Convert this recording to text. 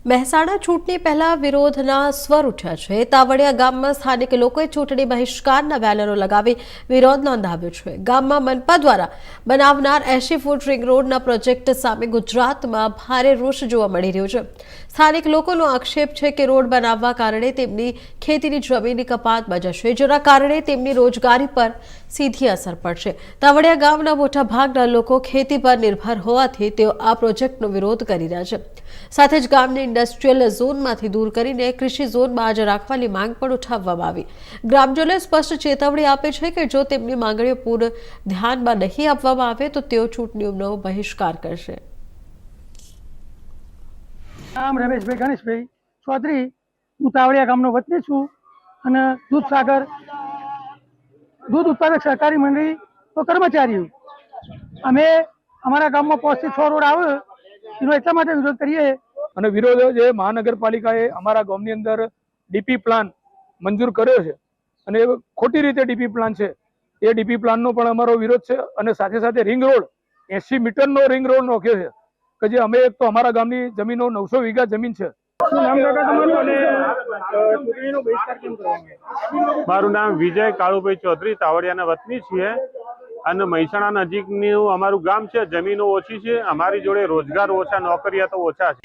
મહેસાણા ચૂંટણી પહેલા વિરોધના સ્વર ઉઠ્યા છે। તાવડિયા ગામમાં સ્થાનિક લોકોએ ચૂંટણી બહિષ્કારના બેનરો લગાવી વિરોધ નોંધાવ્યો છે। ગામમાં મનપા દ્વારા બનાવનાર 80 ફૂટ રિંગ રોડના પ્રોજેક્ટ સામે ગુજરાતમાં ભારે રોષ જોવા મળી રહ્યો છે। સ્થાનિક લોકોનો આક્ષેપ છે કે રોડ બનાવવા કારણે તેમની ખેતીની જમીનની કપાતમાં જશે, જેના કારણે તેમની રોજગારી પર સીધી અસર પડશે। તાવડિયા ગામના મોટા ભાગના લોકો ખેતી પર નિર્ભર હોવાથી તેઓ આ પ્રોજેક્ટનો વિરોધ કરી રહ્યા છે। સાથે જ ગામને ઇન્ડસ્ટ્રીયલ ઝોનમાંથી દૂર કરીને કૃષિ ઝોનમાં આજે રાખવાની માંગ પણ ઉઠાવવામાં આવી। ગ્રામજનોએ સ્પષ્ટ ચેતવણી આપી છે કે જો તેમની માંગણીઓ પૂર્ણ ધ્યાનમાં નહીં આપવામાં આવે તો તેઓ ચૂંટણીઓનો બહિષ્કાર કરશે। નામ રમેશભાઈ ગણેશભાઈ ચૌધરી, હું તાવડિયા ગામનો વતની છું અને દૂધસાગર દૂધ ઉત્પાદક સહકારી મંડળીનો કર્મચારી છું। અમે અમારા ગામમાં 5 થી 6 રોડ આવે એનો એટલા માટે વિરોધ કરીએ અને વિરોધ જે મહાનગરપાલિકાએ અમારા ગામની અંદર ડીપી પ્લાન મંજૂર કર્યો છે અને એ ખોટી રીતે ડીપી પ્લાન છે, એ ડીપી પ્લાનનો પણ અમારો વિરોધ છે। અને સાથે સાથે રિંગ રોડ 80 મીટરનો રિંગ રોડ નાખ્યો છે કે જે અમે એક તો અમારા ગામની જમીનો 900 વીઘા જમીન છે। મારું નામ વિજય કાળુભાઈ ચૌધરી, તાવડિયાના વતની છીએ અને મહેસાણા નજીકનું અમારું ગામ છે। જમીનો ઓછી છે, અમારી જોડે રોજગાર ઓછા, નોકરિયાતો ઓછા છે।